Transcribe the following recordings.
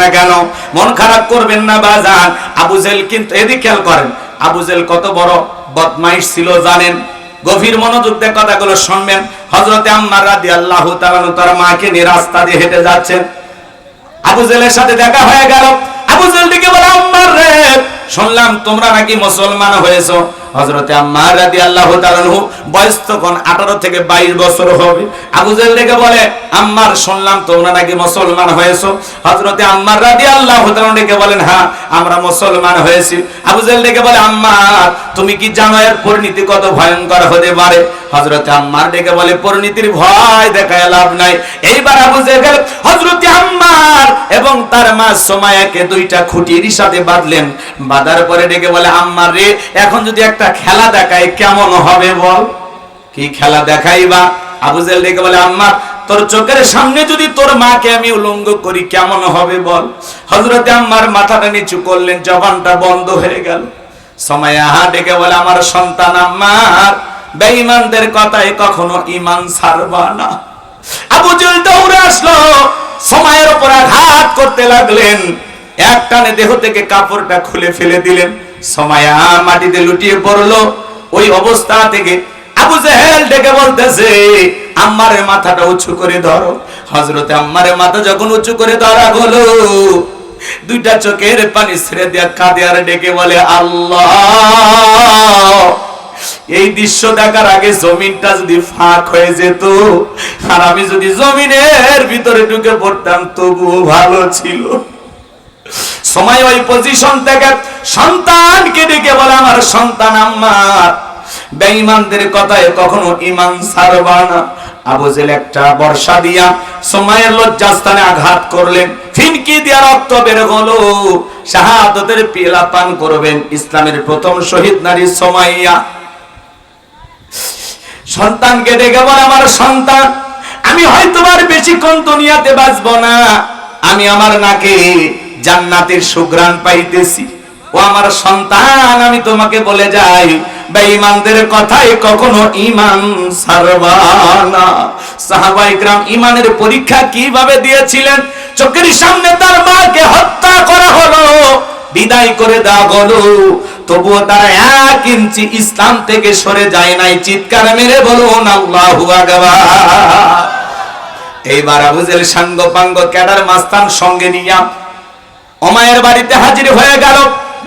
না কেন? মন খারাপ করবেন না বাজান। আবু জেহেল কিন্তু এদিকে খেয়াল করেন, আবু জেহেল কত বড় বদমাইশ ছিল জানেন? গভীর মনোযোগ দিয়ে কথাগুলো শুনবেন। হযরতে আম্মার রাদিয়াল্লাহু তাআলা তার মাকে নিয়ে রাস্তা দিয়ে হেঁটে যাচ্ছেন, আবু জেহেলের সাথে দেখা হয়ে গেল। আবু জেহেল ডেকে বলে, আম্মার রে, শুনলাম তোমরা নাকি মুসলমান হয়েছো। হযরতে আম্মার রাদিয়াল্লাহু তাআলা বয়স তখন 18 থেকে 22 বছর হবে। আবু জেহেল ডেকে বলে, আম্মার, শুনলাম তোমরা নাকি মুসলমান হয়েছো। হযরতে আম্মার রাদিয়াল্লাহু তাআলা ডেকে বলেন, হ্যাঁ আমরা মুসলমান হয়েছি। আবু জেহেল ডেকে বলে, আম্মার, তুমি কি জানো এর পরিণতি কত ভয়ঙ্কর হতে পারে? হযরতে আম্মার ডেকে বলে, পরিণতির ভয় দেখায় লাভ নাই। এইবার আবু জেহেল হযরতে আম্মার এবং তার মা সুমাইয়াকে দুইটা খুঁটির সাথে বাঁধলেন। বাঁধার পরে ডেকে বলে, আম্মার রে, এখন যদি একটা খেলা দেখাই কেমন হবে বল? কি খেলা দেখাইবা? আবু জেহেল ডেকে বলে, আম্মার, তোর চোখের সামনে যদি তোর মাকে আমি উলঙ্গ করি কেমন হবে বল? হযরতে আম্মার মাথাটা নিচু করলেন, জবানটা বন্ধ হয়ে গেল। সুমাইয়া ডেকে বলে, আমার সন্তান আম্মার, বেঈমানদের কথায় কখনো ঈমান ছাড়বা না। আবু জেহেল দৌড়ে আসলো, সুমাইয়ার উপর আঘাত করতে লাগলেন। এক টানে দেহ থেকে কাপড়টা খুলে ফেলে দিলেন। সুমাইয়া মাটিতে লুটিয়ে পড়লো। ওই অবস্থা থেকে আবু জেহেল ডেকে বলতেছে, আম্মারের মাথাটা উঁচু করে ধরো। হযরতে আম্মারের মাথা যখন উঁচু করে ধরা হলো, দুইটা চোখের পানি ছেড়ে দেয়া কাঁদে আর ডেকে বলে, আল্লাহ, এই দৃশ্য দেখার আগে জমিনটা যদি ফাঁক হয়ে যেত আর আমি যদি জমিনের ভিতরে ঢুকে পড়তাম তবুও ভালো ছিল। সময় ওই পজিশন থেকে সন্তানকে ডেকে বলে, আমার সন্তান আম্মার, বেঈমানদের কথায় কখনো ঈমান ছাড়বা না। আবু জেহেল একটা বর্ষা দিয়া সুমাইয়ার লজ্জাস্থানে আঘাত করলেন, ফিনকি দিয়া রক্ত বের হলো। শাহাদাতের পেলা পান করবেন ইসলামের প্রথম শহীদ নারী সুমাইয়া। সন্তানকে ডেকে বলে, আমার সন্তান, আমি হয়তো আর বেশিক্ষণ দুনিয়াতে বাঁচবো না, আমি আমার নাকে জান্নাতের সুঘ্রাণ পাইতেছি। ও আমার সন্তান, আমি তোমাকে বলে যাই, বেঈমানদের কথায় কখনো ঈমান ছাড়বা না। সাহাবায়ে কেরাম ঈমানের পরীক্ষা কিভাবে দিয়েছিলেন? চোখের সামনে তার মাকে হত্যা করা হলো, বিদায় করে দেওয়া হলো, তবুও তারা 1 ইঞ্চি ইসলাম থেকে সরে যায় নাই। চিৎকার মেরে বলুন আল্লাহু আকবার। এইবার আবু জেহেল সাঙ্গ পাঙ্গ ক্যাডার মাস্তান সঙ্গে নিয়া উমাইয়ার বাড়িতে হাজির হয়ে গেল।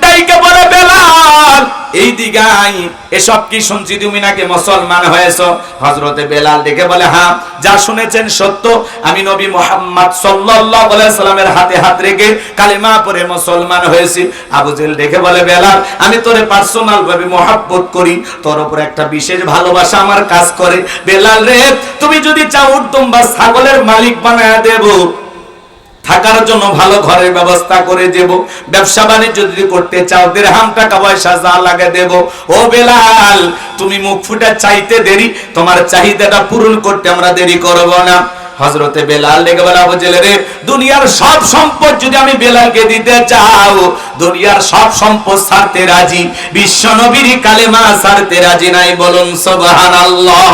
ডাইকে বলে, বেলাল, এই দিগাই, এসব কি শুনছি তুমি নাকি মুসলমান হয়েছো? হযরতে বেলাল ডেকে বলে, হ্যাঁ, যা শুনেছেন সত্য, আমি নবী মুহাম্মদ সাল্লাল্লাহু আলাইহি সাল্লামের হাতে হাত রেখে কালিমা পড়ে মুসলমান হয়েছি। আবু জেহেল ডেকে বলে, বেলাল, আমি তোরে পার্সোনাল ভাবে মহব্বত করি, তোর উপর একটা বিশেষ ভালোবাসা আমার কাজ করে। বেলাল রে, তুমি যদি চাও উত্তম বা ছাগলের মালিক বানায়া দেব, থাকার জন্য ভালো ঘরের ব্যবস্থা করে দেব, ব্যবসা বাণিজ্য যদি করতে চাও দিরহাম টাকা পয়সা যা লাগে দেব। ও বেলাল, তুমি মুখ ফুটে চাইতে দেরি, তোমার চাহিদাটা পূরণ করতে আমরা দেরি করব না। হযরতে বেলাল ডেকে বলে, আবু জেহেল রে, দুনিয়ার সব সম্পদ যদি আমি বেলালকে দিতে চাও, দুনিয়ার সব সম্পদ ছাড়তে রাজি, বিশ্ব নবীর কালেমা ছাড়তে রাজি নাই। বলুন সুবহানাল্লাহ।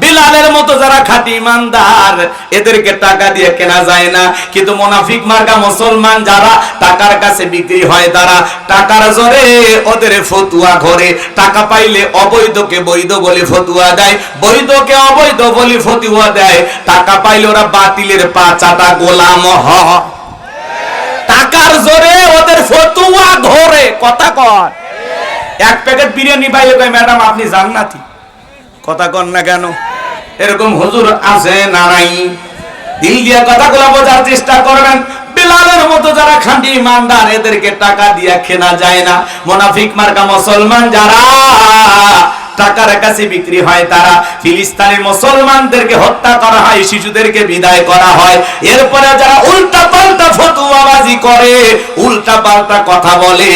বিলালের মতো যারা খাঁটি ইমানদার, এদেরকে টাকা দিয়ে কেনা যায় না। কিন্তু মুনাফিক মার্কা মুসলমান যারা টাকার কাছে বিক্রি হয়, তারা টাকার জোরে ওদের ফতুয়া ঘরে, টাকা পাইলে অবৈধকে বৈধ বলে ফতুয়া দেয়, বৈধকে অবৈধ বলে ফতুয়া দেয়। টাকা পাইলে ওরা বাতিলের পা চাটা গোলাম হয়। টাকার জোরে ওদের ফতুয়া ঘরে। কথা কর, এক প্যাকেট বিরিয়ানি পাইলে কয়, ম্যাডাম আপনি জান্নাতি। কথা কর না কেন? এরকম হুজুর আছে না নাই? দিল দিয়া কথাগুলো বোঝার চেষ্টা করবেন। বেলালের মতো যারা খাঁটি ইমানদার, এদেরকে টাকা দিয়া কেনা যায় না। মুনাফিক মার্কা মুসলমান যারা টাকার কাছে বিক্রি হয়, তারা ফিলিস্তিনের মুসলমানদেরকে হত্যা করা হয়, শিশুদেরকে বিদায় করা হয়। এরপরে যারা উল্টা পাল্টা ফতোয়াবাজি করে, উল্টা পাল্টা কথা বলে,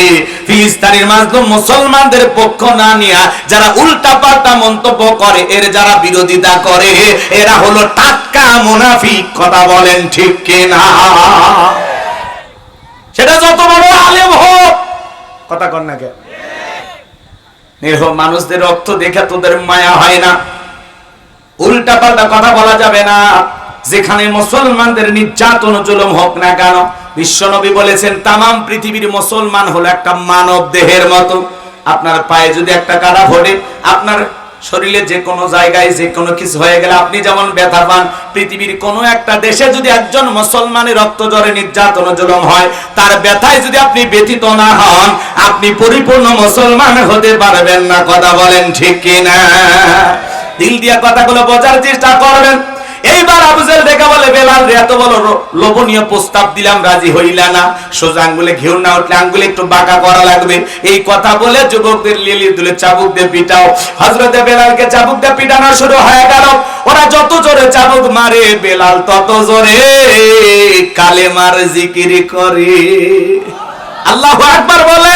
ফিলিস্তিনের মাজলুম মুসলমানদের পক্ষ না নিয়ে যারা উল্টা পাল্টা মন্তব্য করে, এর যারা বিরোধিতা করে, এরা হলো টাটকা মুনাফিক। কথা বলেন ঠিক কিনা? সেটা যত বড় আলেম হোক। কথা কর না কে? নিরহ মানুষদের রক্ত দেখে তোদের মায়া হয় না? উল্টা পাল্টা কথা বলা যাবে না। যেখানে মুসলমানদের নির্যাতন জুলুম হোক না কেন, বিশ্বনবী বলেছেন তামাম পৃথিবীর মুসলমান হলো একটা মানব দেহের মতো। আপনার পায়ে যদি একটা কাটা ফোটে, আপনার শরীরে যে কোনো জায়গায় যে কোনো কিছু হয়ে গেলে আপনি যেমন ব্যথা পান, পৃথিবীর কোনো একটা দেশে যদি একজন মুসলমানের রক্ত ঝরে নির্যাতন জুলুম হয়, তার ব্যথায় যদি আপনি ব্যথিত না হন, আপনি পরিপূর্ণ মুসলমান হতে পারবেন না। কথা বলেন ঠিক কিনা? দিল দিয়া কথাগুলো বোঝার চেষ্টা করবেন। এইবার আবু জেহেল দেখে বলে, বেলাল রে, এত বড় লোভনীয় প্রস্তাব দিলাম, রাজি হইলা না। সোজা আঙ্গুলে ঘিউ না উঠলে আঙ্গুলে একটু বাঁকা করা লাগবে। এই কথা বলে যুবকদের লিলি দুলে চাবুক দিয়ে পিটাও। হযরতে বেলালকে চাবুক দিয়ে পিটানো শুরু হয়ে গেল। ওরা যত জোরে চাবুক মারে, বেলাল তত জোরে কালেমার জিকির করে। আল্লাহু আকবার বলে।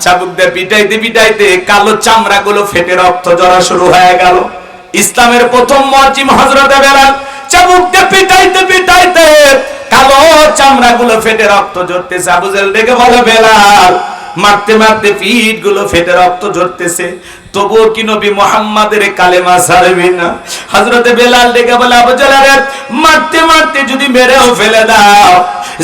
চাবুক দিয়ে পিটাইতে পিটাইতে কালো চামড়াগুলো ফেটে রক্ত ঝরা শুরু হয়ে গেল। ইসলামের প্রথম মুয়াজ্জিম হযরতে বেলাল চাবুক দিয়ে পিটাইতে পিটাইতে কালো চামড়াগুলো ফেটে রক্ত ঝরতেছে। আবু জেহেল ডেকে বলে, বেলাল, মারতে মারতে পিঠ গুলো ফেটে রক্ত ঝরতেছে, তবুও কি নবী মুহাম্মাদের কালেমা ছাড়বি না? হযরতে বেলাল ডেকে বলে, আবু জেহেল, মারতে মারতে যদি মেরেও ফেলে দাও,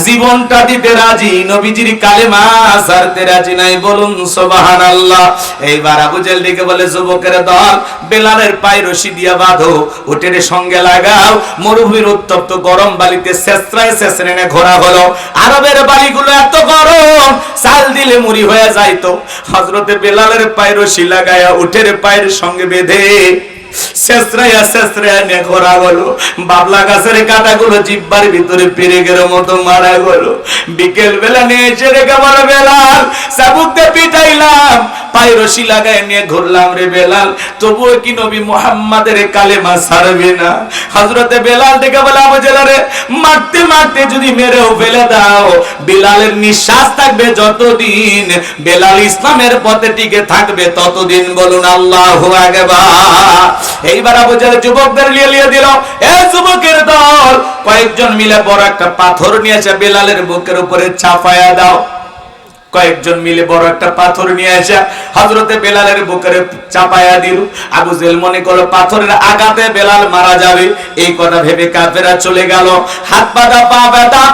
জীবনটা দিতে রাজি, নবীজির কালেমা ছাড়তে রাজি নাই। বলুন সুবহানাল্লাহ। এইবার আবু জেহেল ডেকে বলে, যুবকের দল, বেলালের পায়ে রশি দিয়া বাঁধো, উটের সঙ্গে লাগাও, মরুভূমির উত্তপ্ত গরম বালিতে ছেঁচড়ায় ছেঁচড়ে ঘোরা হলো। আরবের বালিগুলো এত গরম, চাল দিলে মুড়ি হয়ে যাইতো। হযরতে বেলালের পায়ে রশি লাগায়া উটের পায়ের সঙ্গে বেঁধে ছেঁচড়াইয়া ছেঁচড়াইয়া নিয়ে ঘোরা হলো। বাবলা গাছের কাঁটাগুলো জিব্বার ভিতরে পেরেকের মতো মারা গেল। বিকেল বেলা নিয়ে এসে রেখে বলে, বেলাল, চাবুক দিয়ে পিটাইলাম, পায়ে রশি লাগায় নিয়ে ঘুরলাম রে বেলাল, তবুও কি নবী মুহাম্মাদের কালেমা ছাড়বে না? হযরতে বেলাল ডেকে বলে, আবু জেহেল রে, মারতে মারতে যদি মেরেও ফেলে দাও, বেলালের নিঃশ্বাস থাকবে যতদিন, বেলাল ইসলামের পথে টিকে থাকবে ততদিন। বলুন আল্লাহু আকবার। এইবার আবু জেহেল যুবকদের লিয়ে দিল। এ যুবকের দল, কয়েকজন মিলে বড় একটা পাথর নিয়ে এসে বেলালের বুকের উপরে চাপায়া দাও। কয়েকজন মিলে বড় একটা পাথর নিয়ে এসে হযরতে বেলালের বুকের চাপায়া দিল। আবু জেহেল মনে করলো পাথরের আঘাতে বেলাল মারা যাবে। এই কথা ভেবে কাফেররা চলে গেল। হাত বাঁধা, পা বাঁধা,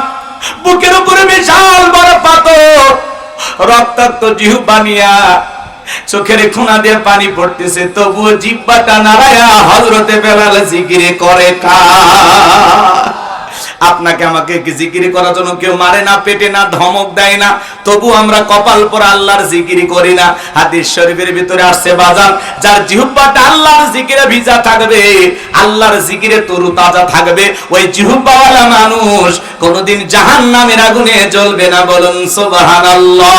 বুকের উপরে বিশাল বড় পাথর, রক্তাক্ত জিহ্বা নিয়া চোখের কোনা দিয়ে পানি পড়তেছে, তবুও জিহ্বাটা নাড়ায়া হযরতে বেলাল জিকির করে। আপনাকে আমাকে জিকির করার জন্য কেউ মারে না, পেটে না, ধমক দেয় না, তবু আমরা কপাল পরে আল্লাহর জিকির করি না। হাদিস শরীফের ভিতরে আসছে, বাজান, যার জিহ্বাটা আল্লাহর জিকিরে ভিজা থাকবে, আল্লাহর জিকিরে তরু তাজা থাকবে, ওই জিহ্বাওয়ালা মানুষ কোনদিন জাহান্নামের আগুনে জ্বলবে না। বলুন সুবহানাল্লাহ।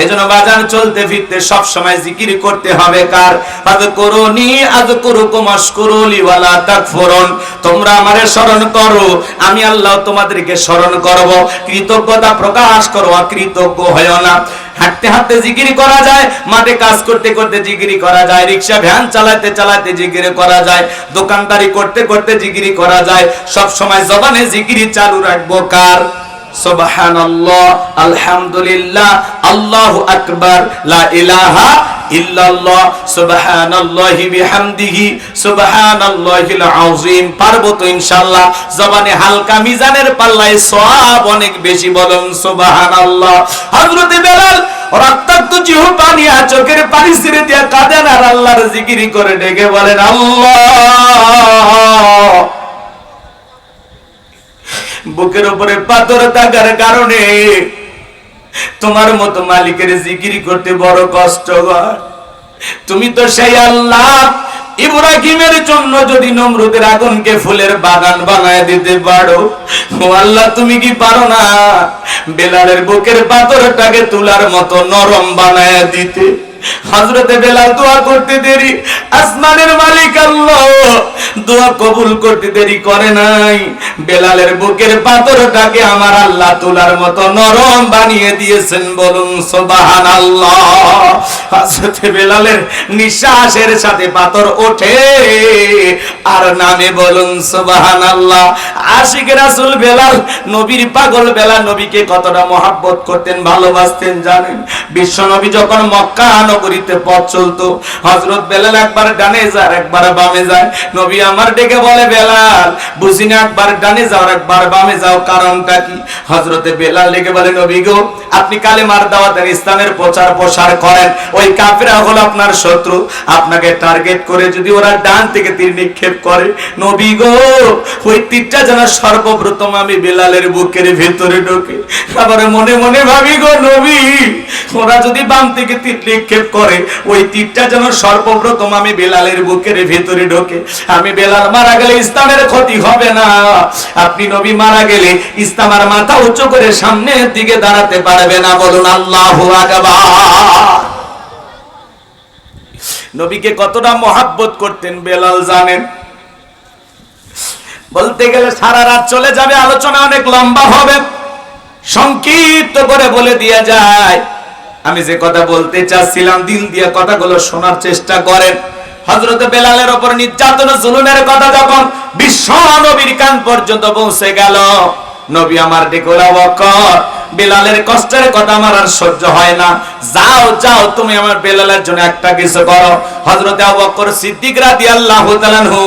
এজন্য বাজান, চলতে ফিরতে সব সময় জিকির করতে হবে কার? আযকুরুনি আযকুরুকুম ওয়াশকুরুলি ওয়ালা তাকফুরুন। তোমরা আমারে স্মরণ করো, আমি আল্লাহ তোমাদেরকে স্মরণ করব। কৃতজ্ঞতা প্রকাশ করো, অকৃতজ্ঞ হয়ো না। হাঁটতে হাঁটতে জিকির করা যায়, মাঠে কাজ করতে করতে জিকির করা যায়, রিকশা ভ্যান চালাতে চালাতে জিকির করা যায়, দোকানদারি করতে করতে জিকির করা যায়। সব সময় জবানে জিকির চালু রাখবো কার? সুবহানাল্লাহ, আলহামদুলিল্লাহ, আল্লাহু আকবার, লা ইলাহা ইল্লাল্লাহ, সুবহানাল্লাহি বিহামদিহি, সুবহানাল্লাহিল আযীম। পারবো তো ইনশাআল্লাহ। জবানে হালকা, মিজানের পাল্লায় সওয়াব অনেক বেশি। বলুন সুবহানাল্লাহ। হযরতে বেলাল রক্তাক্ত জিহ্বা নিয়ে চোখের পানি ছেড়ে দিয়ে কাঁদেন আর আল্লাহর জিকির করে ডেকে বলেন, আল্লাহ। বুকের উপরে পাথর থাকার কারণে তোমার মতো মালিকের জিকির করতে বড় কষ্ট হয়। তুমি তো সেই আল্লাহ, ইব্রাহিমের জন্য যদি নমরুদের আগুনকে ফুলের বাগান বানায় দিতে পারো, ও আল্লাহ, তুমি কি পারো না বেলালের বুকের পাথরটাকে তুলার মতো নরম বানায় দিতে? হযরতে বেলাল দোয়া করতে দেরি, আসমানের মালিক আল্লাহ দোয়া কবুল করতে দেরি করে নাই। বেলালের বুকের পাথরটাকে আমার আল্লাহ তুলার মতো নরম বানিয়ে দিয়েছেন। বলুন সুবহানাল্লাহ। হযরতে বেলালের নিঃশ্বাসের সাথে পাথর ওঠে আর নামে। বলুন সুবহানাল্লাহ। আশিক রাসূল বেলাল, নবীর পাগল বেলাল, নবীকে কতটা মহব্বত করতেন, ভালোবাসতেন জানেন? বিশ্ব নবী যখন মক্কা নগরীতে পথ চলতো। হযরত বেলাল একবার ডানে যায় আর একবার বামে যায়। নবী আমার ডেকে বলে, বেলাল বুঝি না, একবার ডানে যাও আর একবার বামে যাও, কারণটা কি? হযরতে বেলাল ডেকে বলে, নবী গো, আপনি কালেমার দাওয়াত আর ইসলামের প্রচার প্রসার করেন, ওই কাফেররা হলো আপনার শত্রু, আপনাকে টার্গেট করে যদি ওরা ডান থেকে তীর নিক্ষেপ করে, নবী গো, ওই তীরটা যেন সর্বপ্রথম আমি বেলালের বুকের ভেতরে ঢোকে। আবার মনে মনে ভাবি, গো নবী, ওরা যদি বাম থেকে তীর নিক্ষেপ করে, ওই তীরটা যেন সর্বপ্রথম আমি বেলালের বুকের ভেতরে ঢোকে। আমি বেলাল মারা গেলে ইসলামের ক্ষতি হবে না, আপনি নবী মারা গেলে ইসলাম আর মাথা উঁচু করে সামনের দিকে দাঁড়াতে পারবে না। বলুন আল্লাহু আকবার। নবীকে কতটা মহাব্বত করতেন বেলাল জানেন? বলতে গেলে সারা রাত চলে যাবে, আলোচনা অনেক লম্বা হবে, সংক্ষিপ্ত করে বলে দিয়া যায়। আমি যে কথা বলতে চাচ্ছিলাম, দিল দিয়ে কথাগুলো শোনার চেষ্টা করেন। হযরত বেলালের উপর নির্যাতন জুলুমের কথা যখন বিশ্ব নবীর কান পর্যন্ত পৌঁছে গেল, নবী আমার ডেকে, আবু বকর, বেলালের কষ্টের কথা আমার আর সহ্য হয় না, যাও যাও তুমি আমার বেলালের জন্য একটা কিছু করো। হযরত আবু বকর সিদ্দিক রাদিয়াল্লাহু তাআলা আনহু